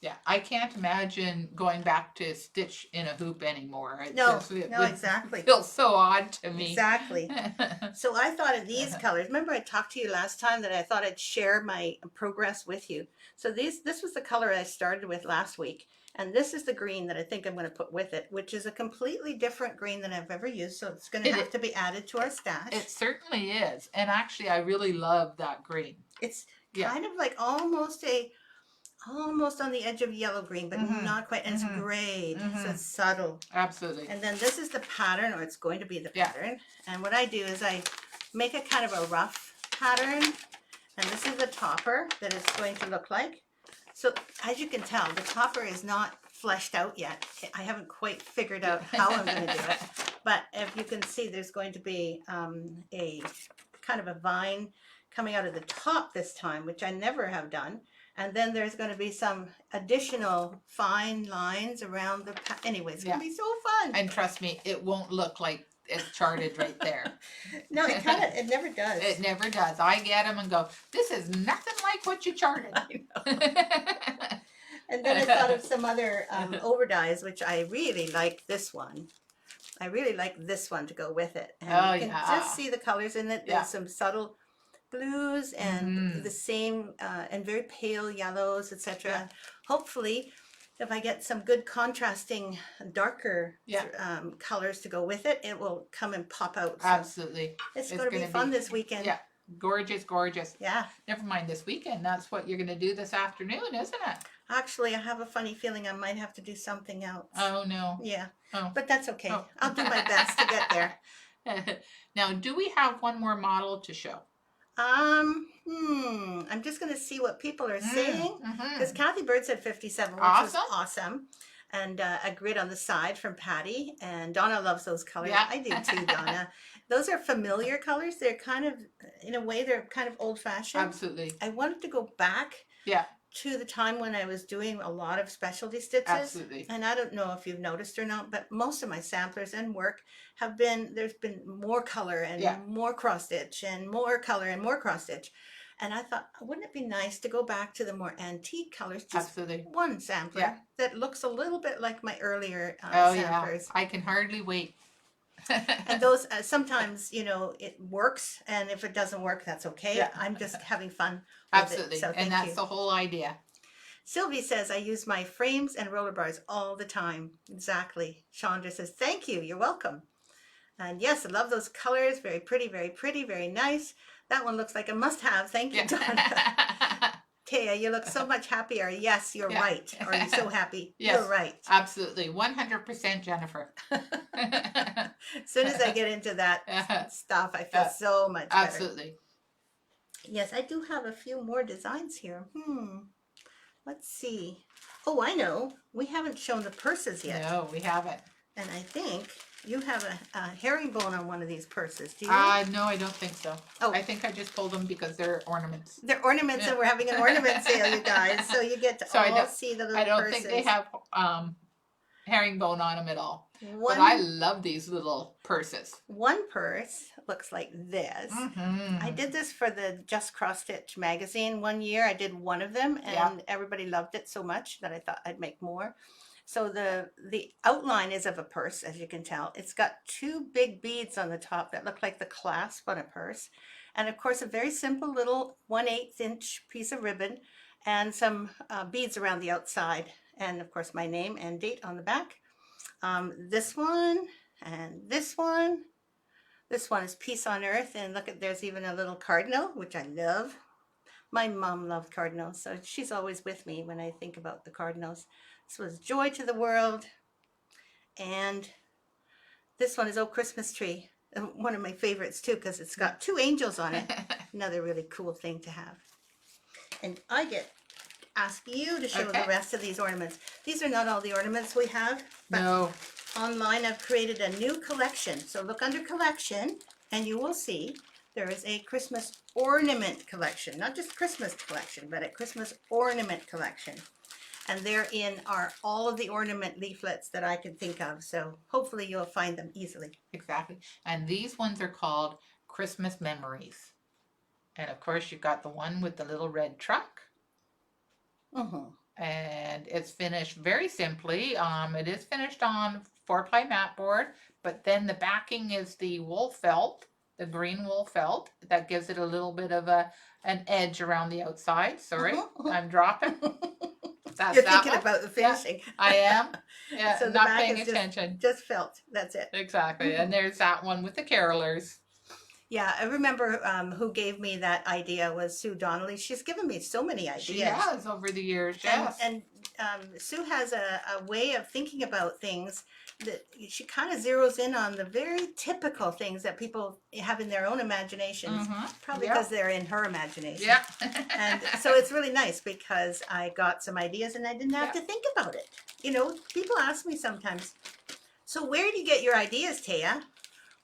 Yeah, I can't imagine going back to stitch in a hoop anymore. It No, just, it no, would exactly. feel so odd to me. Exactly. So I thought of these colors. Remember I talked to you last time that I thought I'd share my progress with you. So this was the color I started with last week. And this is the green that I think I'm going to put with it, which is a completely different green than I've ever used. So it's going to have to be added to our stash. It certainly is. And actually, I really love that green. It's kind of like almost on the edge of yellow green, but not quite. And it's grayed, so it's subtle. Absolutely. And then this is the pattern, or it's going to be the pattern. And what I do is I make a kind of a rough pattern, and this is the topper that it's going to look like. So as you can tell, the topper is not fleshed out yet. I haven't quite figured out how I'm going to do it. But if you can see, there's going to be a kind of a vine coming out of the top this time, which I never have done. And then there's going to be some additional fine lines around the anyway, it's going to be so fun. And trust me, it won't look like it's charted right there. No, it never does. It never does. I get them and go, this is nothing like what you charted. I know. And then I thought of some other overdyes, which I really like this one. I really like this one to go with it. And you can just see the colors in it. There's some subtle blues and the same and very pale yellows, etc. Hopefully, if I get some good contrasting darker colors to go with it, it will come and pop out. So absolutely. it's going to be fun this weekend. Yeah, gorgeous, gorgeous. Yeah. Never mind this weekend. That's what you're going to do this afternoon, isn't it? Actually, I have a funny feeling I might have to do something else. Oh, no. Yeah. Oh. But that's okay. Oh. I'll do my best to get there. Now, do we have one more model to show? I'm just going to see what people are saying, because Kathy Bird said 57, which was awesome. And a grid on the side from Patty, and Donna loves those colors. Yeah. I do too, Donna. Those are familiar colors. They're kind of, in a way, they're kind of old-fashioned. Absolutely. I wanted to go back to the time when I was doing a lot of specialty stitches. Absolutely. And I don't know if you've noticed or not, but most of my samplers and work have been, there's been more color and more cross stitch and more color and more cross stitch. And I thought, wouldn't it be nice to go back to the more antique colors? Just one sampler that looks a little bit like my earlier samplers. I can hardly wait. And those, sometimes, you know, it works. And if it doesn't work, that's okay. I'm just having fun with Absolutely. it. So and that's the whole idea. Sylvie says, I use my frames and roller bars all the time. Exactly. Chandra says, thank you. You're welcome. And yes, I love those colors. Very pretty, very nice. That one looks like a must-have. Thank you, Donna. Thea, you look so much happier. Yes, you're right. Are you so happy? Yes, you're right. Absolutely. 100% Jennifer. As soon as I get into that stuff, I feel so much better. Absolutely. Yes, I do have a few more designs here. Let's see. Oh, I know. We haven't shown the purses yet. No, we haven't. And I think you have a herringbone on one of these purses. Do you? No, I don't think so. Oh. I think I just pulled them because they're ornaments. They're ornaments, and we're having an ornament sale, you guys. So you get to all see the little purses. I don't think they have herringbone on them at all. But I love these little purses. One purse looks like this. I did this for the Just Cross Stitch magazine one year. I did one of them, and everybody loved it so much that I thought I'd make more. So the outline is of a purse, as you can tell. It's got two big beads on the top that look like the clasp on a purse. And of course, a very simple little 1/8 inch piece of ribbon and some beads around the outside. And of course, my name and date on the back. This one And this one is Peace on Earth. And look at, there's even a little cardinal, which I love. My mom loved cardinals, so she's always with me when I think about the cardinals. This was Joy to the World. And this one is Oh Christmas Tree. One of my favorites too, because it's got 2 angels on it. Another really cool thing to have. And I get ask you to show Okay. the rest of these ornaments. These are not all the ornaments we have, but No. online I've created a new collection. So look under collection and you will see there is a Christmas ornament collection, not just Christmas collection, but a Christmas ornament collection. And therein are all of the ornament leaflets that I can think of. So hopefully you'll find them easily. Exactly. And these ones are called Christmas Memories. And of course, you've got the one with the little red truck. And it's finished very simply. It is finished on 4-ply mat board, but then the backing is the wool felt, the green wool felt, that gives it a little bit of an edge around the outside. Sorry, I'm dropping. That's You're that thinking one. about the finishing. Yeah, I am. Yeah, So the not back paying is attention. Just felt. That's it. Exactly. And there's that one with the carolers. Yeah, I remember who gave me that idea was Sue Donnelly. She's given me so many ideas. She has over the years, yes. And Sue has a way of thinking about things that she kind of zeroes in on the very typical things that people have in their own imaginations, probably because they're in her imagination. Yeah. And so it's really nice because I got some ideas and I didn't have to think about it. You know, people ask me sometimes, so where do you get your ideas, Taya?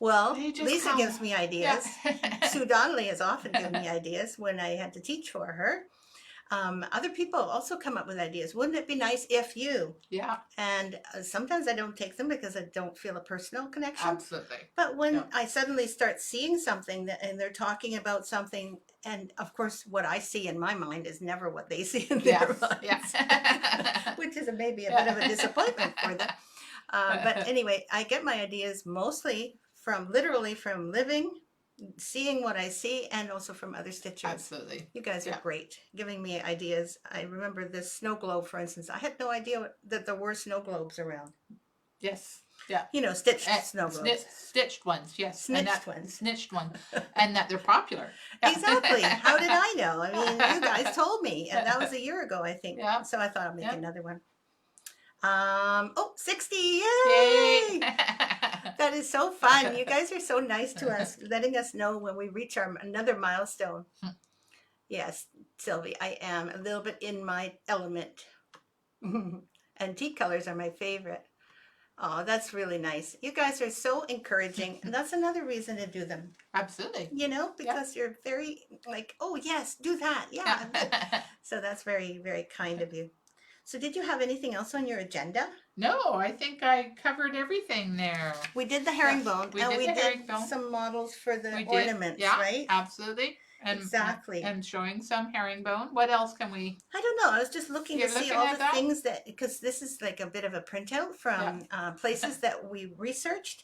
Well, Lisa gives me ideas. Yeah. Sue Donnelly has often given me ideas when I had to teach for her. Other people also come up with ideas. Wouldn't it be nice if you? Yeah. And sometimes I don't take them because I don't feel a personal connection. Absolutely. But when I suddenly start seeing something and they're talking about something, and of course what I see in my mind is never what they see in their minds, which is maybe a bit of a disappointment for them. But anyway, I get my ideas mostly literally from living, seeing what I see, and also from other stitchers. Absolutely. You guys are great, giving me ideas. I remember this snow globe, for instance. I had no idea that there were snow globes around. Yes. Yeah. You know, stitched snow globes. Stitched ones, yes. Snitched ones. Snitched one. And that they're popular. Yeah. Exactly. How did I know? I mean, you guys told me. And that was a year ago, I think. Yeah. So I thought I'd make another one. 60. Yay! Yay! That is so fun. You guys are so nice to us, letting us know when we reach another milestone. Yes, Sylvie, I am a little bit in my element. Antique colors are my favorite. Oh, that's really nice. You guys are so encouraging. And that's another reason to do them. Absolutely. You know, because you're very like, oh, yes, do that. Yeah. So that's very, very kind of you. So did you have anything else on your agenda? No, I think I covered everything there. We did the herringbone, and we did herringbone. some models for the ornaments, right? Absolutely. And, exactly. And showing some herringbone. What else can we? I don't know. I was just looking to see all the things that, because this is like a bit of a printout from places that we researched.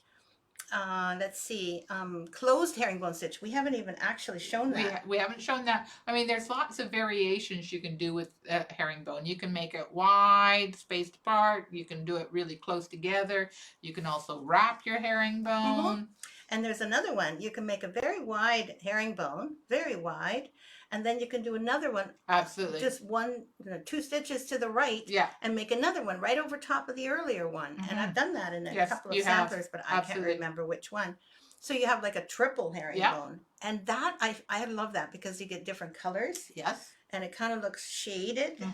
Let's see, closed herringbone stitch. We haven't even actually shown that. We haven't shown that. I mean, there's lots of variations you can do with herringbone. You can make it wide, spaced apart. You can do it really close together. You can also wrap your herringbone. And there's another one. You can make a very wide herringbone, very wide, and then you can do another one. Absolutely. Just one, 2 stitches to the right. Yeah. And make another one right over top of the earlier one. And I've done that in a couple of samplers, but I can't remember which one. So you have like a triple herringbone. And that, I love that because you get different colors. Yes. And it kind of looks shaded.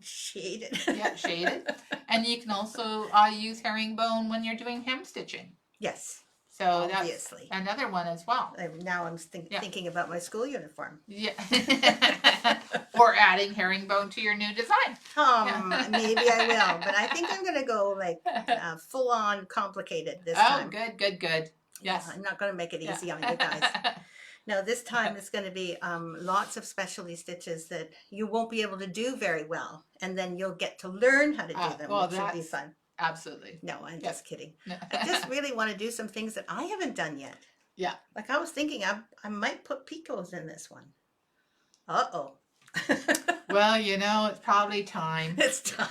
Shaded. Yeah, shaded. And you can also use herringbone when you're doing hem stitching. Yes. So obviously. That's another one as well. Now I'm thinking about my school uniform. Yeah. Or adding herringbone to your new design. Maybe I will. But I think I'm going to go like full on complicated this time. Oh, good. Yes. I'm not going to make it easy on you guys. No, this time it's going to be lots of specialty stitches that you won't be able to do very well. And then you'll get to learn how to do them, which will be fun. Absolutely. No, I'm just kidding. I just really want to do some things that I haven't done yet. Yeah. Like I was thinking I might put picots in this one. Uh-oh. Well, it's probably time. It's time.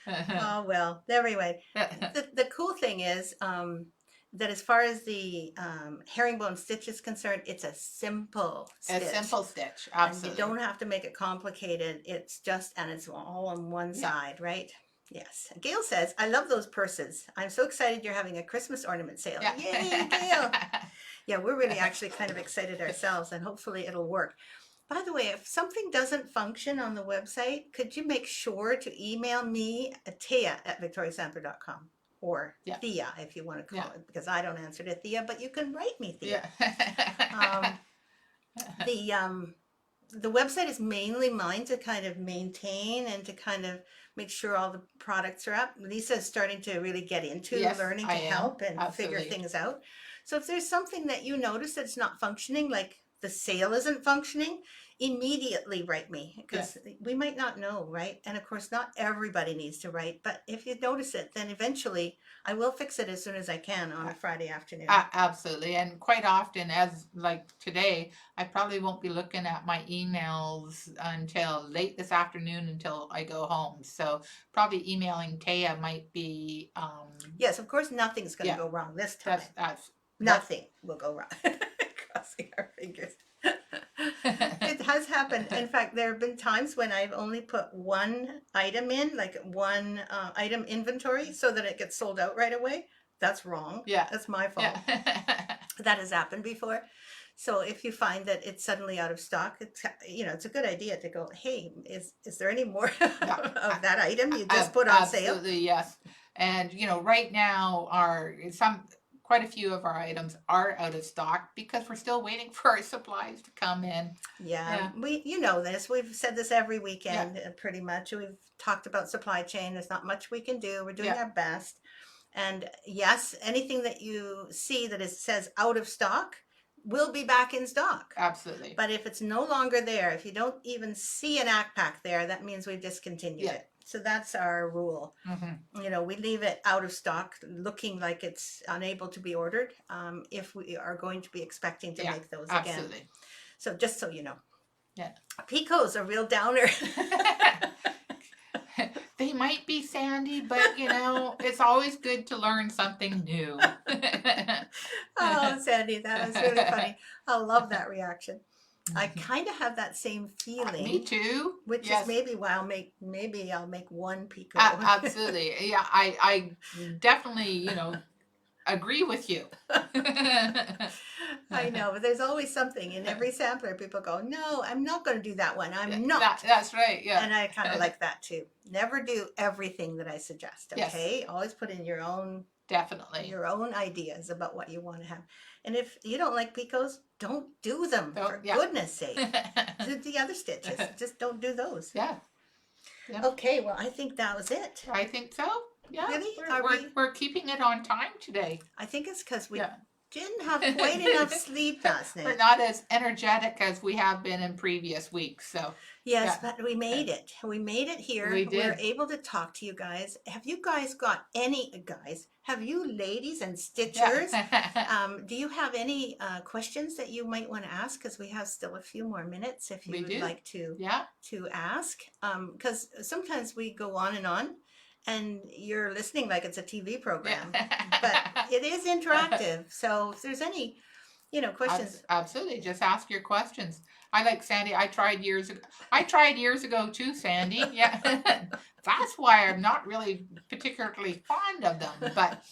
Oh, well, anyway, the cool thing is that as far as the herringbone stitch is concerned, it's a simple A stitch. simple stitch, And you absolutely. don't have to make it complicated. It's just, and it's all on one Yeah. side, right? Yes. Gail says, I love those purses. I'm so excited you're having a Christmas ornament sale. Yeah. Yay, Gail. Yeah, we're really actually kind of excited ourselves, and hopefully it'll work. By the way, if something doesn't function on the website, could you make sure to email me at Thea@victoriasampler.com, or Yeah. Thea if you want to call Yeah. it, because I don't answer to Thea, but you can write me Thea. Yeah. The website is mainly mine to kind of maintain and to kind of make sure all the products are up. Lisa's starting to really get into Yes, learning to I am. help and figure Absolutely. things out. So if there's something that you notice that's not functioning, like the sale isn't functioning, immediately write me, because we might not know, right? And of course, not everybody needs to write, but if you notice it, then eventually I will fix it as soon as I can on a Friday afternoon. Absolutely. And quite often, as like today, I probably won't be looking at my emails until late this afternoon until I go home. So probably emailing Taya might be Yes, of course, nothing's going to Yeah. go wrong this time. that's Nothing will go wrong. Crossing our fingers. It has happened. In fact, there have been times when I've only put one item in, like one item inventory, so that it gets sold out right away. That's wrong. Yeah. That's my fault. yeah. That has happened before. So if you find that it's suddenly out of stock, it's, you know, it's a good idea to go, hey, is there any more of that item you just put on sale? Absolutely, yes. And you know, right now quite a few of our items are out of stock because we're still waiting for our supplies to come in. Yeah, you know this. We've said this every weekend, pretty much. We've talked about supply chain. There's not much we can do. We're doing our best. And yes, anything that you see that says out of stock will be back in stock. Absolutely. But if it's no longer there, if you don't even see an ACK pack there, that means we've discontinued it. So that's our rule. Mm-hmm. You know, we leave it out of stock, looking like it's unable to be ordered, if we are going to be expecting to make those again. Absolutely. So just so you know. Yeah. Pico's a real downer. They might be, Sandy, but you know, it's always good to learn something new. Oh, Sandy, that was really funny. I love that reaction. I kind of have that same feeling. Me too. Which is maybe why I'll make one Pico. Absolutely. Yeah, I definitely, you know, agree with you. I know, but there's always something in every sampler. People go, no, I'm not going to do that one. I'm not. That's right. Yeah. And I kind of like that too. Never do everything that I suggest. Okay. Yes. Always put in your own. Definitely. Your own ideas about what you want to have. And if you don't like picos, don't do them, for goodness sake. Do the other stitches. Just don't do those. Yeah. Okay, well, I think that was it. I think so. Yeah. Really? We're keeping it on time today. I think it's because we didn't have quite enough sleep last night. We're not as energetic as we have been in previous weeks. So yes, but we made it. We made it here. We did. We're able to talk to you guys. Have you guys got any guys? Have you ladies and stitchers? Do you have any questions that you might want to ask? Because we have still a few more minutes if you would like to ask. Because sometimes we go on and you're listening like it's a TV program, but it is interactive. So if there's any, questions. Absolutely. Just ask your questions. I like Sandy. I tried years ago too, Sandy. Yeah. That's why I'm not really particularly fond of them, but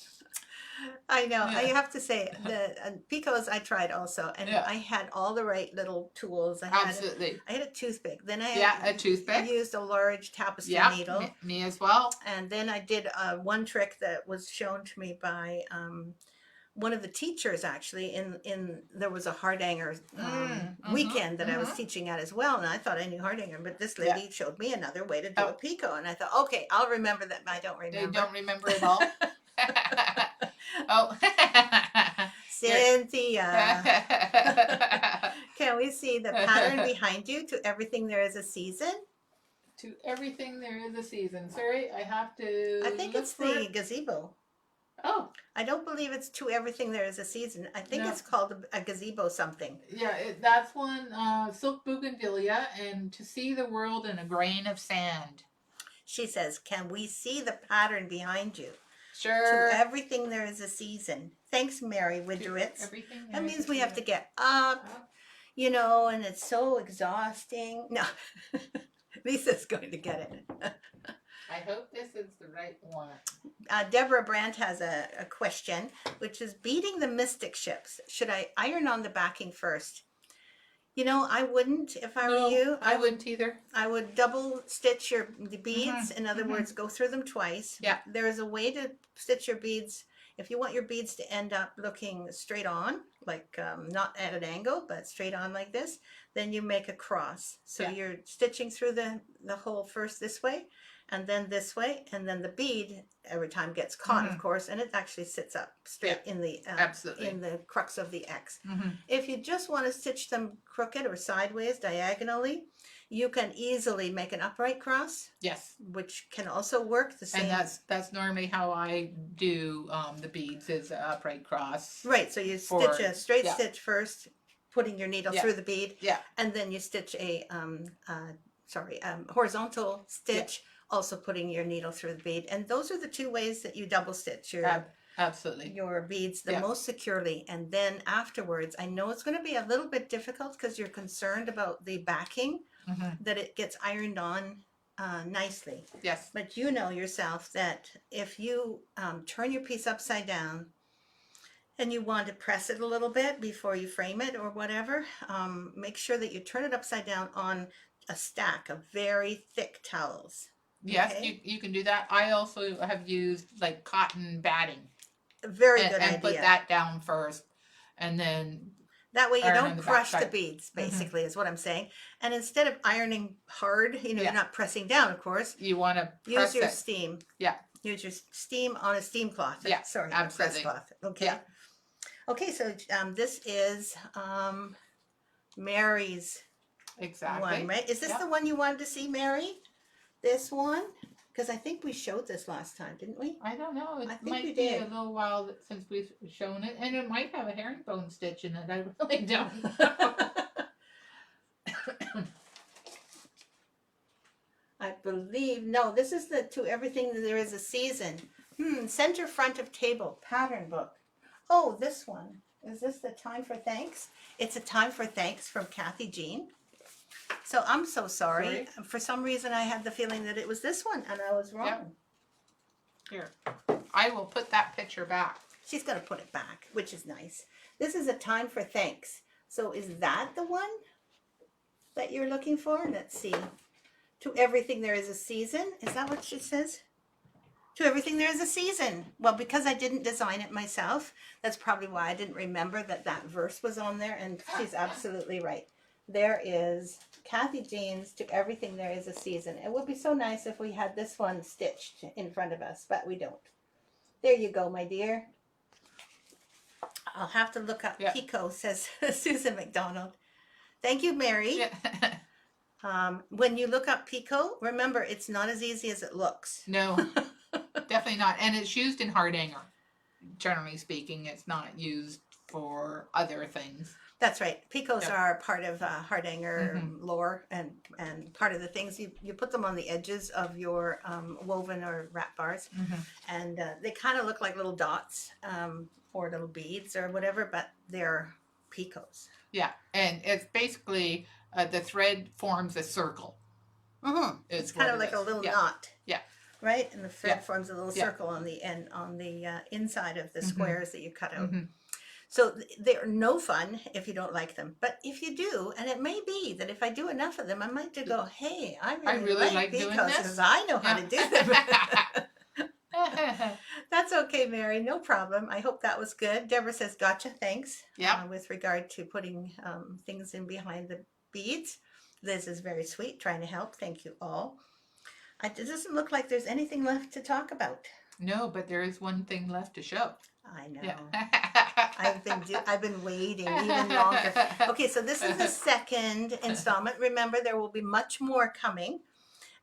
I know. I have to say the picos I tried also, and I had all the right little tools. I had a toothpick. Then I a toothpick. Used a large tapestry needle. Me as well. And then I did one trick that was shown to me by one of the teachers actually. In there was a hardanger weekend that I was teaching at as well, and I thought I knew hardanger, but this lady showed me another way to do a picot, and I thought, okay, I'll remember that. I don't remember. You don't remember it all. Oh, Cynthia. Can we see the pattern behind you? To everything there is a season. To everything there is a season. Sorry, I have to. I think it's the gazebo. Oh. I don't believe it's to everything there is a season. I think it's called a gazebo something. Yeah, that's one. Silk bougainvillea and to see the world in a grain of sand. She says, can we see the pattern behind you? Sure. To everything there is a season. Thanks, Mary Widrowitz. Everything. That there is means a we have to season. get up, you know, and it's so exhausting. No, Lisa's going to get it. I hope this is the right one. Deborah Brandt has a question, which is beading the mystic ships. Should I iron on the backing first? You know, I wouldn't if I were you. I wouldn't either. I would double stitch the beads. Mhm, In other mhm. words, go through them twice. Yeah. There is a way to stitch your beads. If you want your beads to end up looking straight on, like not at an angle, but straight on like this, then you make a cross. So Yeah. you're stitching through the hole first this way, and then this way, and then the bead every time gets caught, of Mhm. course, and it actually sits up straight in the Absolutely. in the crux of the X. Mhm. If you just want to stitch them crooked or sideways, diagonally, you can easily make an upright cross, Yes. which can also work the same. And that's normally how I do the beads, is an upright cross. Right, so you for- stitch a straight yeah. stitch first, putting your needle Yeah. through the bead, Yeah. and then you stitch a horizontal stitch, also putting your needle through the bead. And those are the two ways that you double stitch Absolutely. your beads the Yeah. most securely. And then afterwards, I know it's going to be a little bit difficult because you're concerned about the backing, Mhm. that it gets ironed on nicely. Yes. But you know yourself that if you turn your piece upside down and you want to press it a little bit before you frame it or whatever, make sure that you turn it upside down on a stack of very thick towels. Yes, Okay. you can do that. I also have used like cotton batting Very good and idea. put that down first, and then That way you iron on don't the crush the backside. beads, basically, is what I'm saying. And instead of ironing hard, you know, Yeah. you're not pressing down, of course. you want to Use press your it. steam. Yeah. Use your steam on a steam cloth. Yeah, Sorry, a press absolutely. cloth. Okay. Yeah. Okay, so this is Mary's Exactly. one, right? Is this Yep. the one you wanted to see, Mary? This one? Because I think we showed this last time, didn't we? I don't know. It I think might we be did. a little while since we've shown it, and it might have a herringbone stitch in it. I really don't know. I believe, no, this is the To Everything There Is a Season. Center front of table, pattern book. Oh, this one. Is this the Time for Thanks? It's a Time for Thanks from Kathy Jean. So I'm so sorry. For some reason I had the feeling that it was this one and I was wrong. Yep. Here, I will put that picture back. She's going to put it back, which is nice. This is a Time for Thanks. So is that the one that you're looking for? Let's see. To Everything There Is a Season. Is that what she says? To Everything There Is a Season. Well, because I didn't design it myself, that's probably why I didn't remember that that verse was on there. And she's absolutely right. There is Kathy Jean's To Everything There Is a Season. It would be so nice if we had this one stitched in front of us, but we don't. There you go, my dear. I'll have to look up Pico, says Susan McDonald. Thank you, Mary. When you look up Pico, remember, it's not as easy as it looks. No, definitely not. And it's used in hardanger. Generally speaking, it's not used for other things. That's right. Picos are part of hardanger lore, and part of the things you put them on the edges of your woven or wrap bars, and they kind of look like little dots or little beads or whatever, but they're picos. Yeah, and it's basically the thread forms a circle. It's kind of like a little knot. Yeah. Right, and the thread forms a little circle on the end, on the inside of the squares that you cut out. So they're no fun if you don't like them. But if you do, and it may be that if I do enough of them, I might go, hey, I really like doing Picos this. because I know how to do them. That's okay, Mary. No problem. I hope that was good. Deborah says, gotcha, thanks. With regard to putting things in behind the beads. Liz is very sweet, trying to help. Thank you all. It doesn't look like there's anything left to talk about. No, but there is one thing left to show. I know. Yeah. I've been waiting even longer. Okay, so this is the second installment. Remember, there will be much more coming.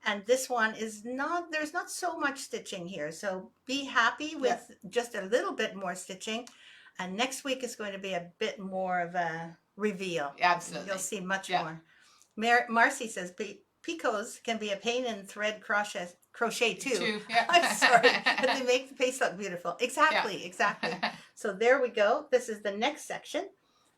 And this one is not, there's not so much stitching here. So be happy with just a little bit more stitching. And next week is going to be a bit more of a reveal. Absolutely. You'll see much more. Marcy says, picots can be a pain in thread crochet too. Two, yeah. I'm sorry, but they make the piece look beautiful. Exactly, exactly. So there we go. This is the next section.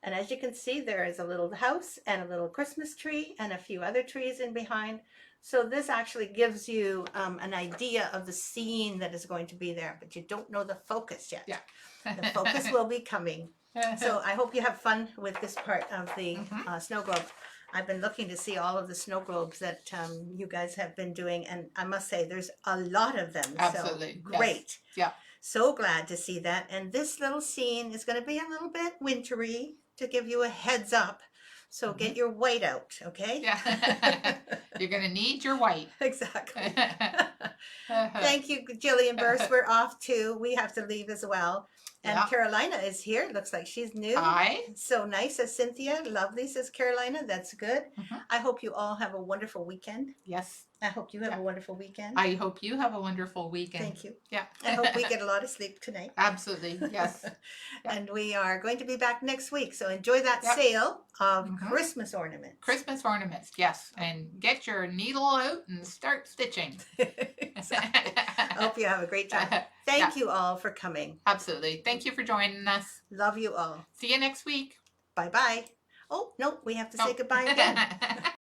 And as you can see, there is a little house and a little Christmas tree and a few other trees in behind. So this actually gives you an idea of the scene that is going to be there, but you don't know the focus yet. Yeah. The focus will be coming. So I hope you have fun with this part of the snow globe. I've been looking to see all of the snow globes that you guys have been doing, and I must say there's a lot of them. Absolutely. So great. Yes. Yeah. So glad to see that. And this little scene is going to be a little bit wintry to give you a heads up. So get your white out, okay? Yeah. You're going to need your white. Exactly. Thank you, Jillian Burst. We're off too. We have to leave as well. And Yeah. Carolina is here. Looks like she's new. Hi. So nice, says Cynthia. Lovely, says Carolina. That's good. I hope you all have a wonderful weekend. Yes. I hope you have a wonderful weekend. I hope you have a wonderful weekend. Thank you. Yeah. I hope we get a lot of sleep tonight. Absolutely. Yes. And we are going to be back next week. So enjoy that Yep. sale of Christmas ornaments. Christmas ornaments. Yes. And get your needle out and start stitching. Exactly. I hope you have a great time. Thank you all for coming. Absolutely. Thank you for joining us. Love you all. See you next week. Bye-bye. Oh, no, we have to say goodbye again.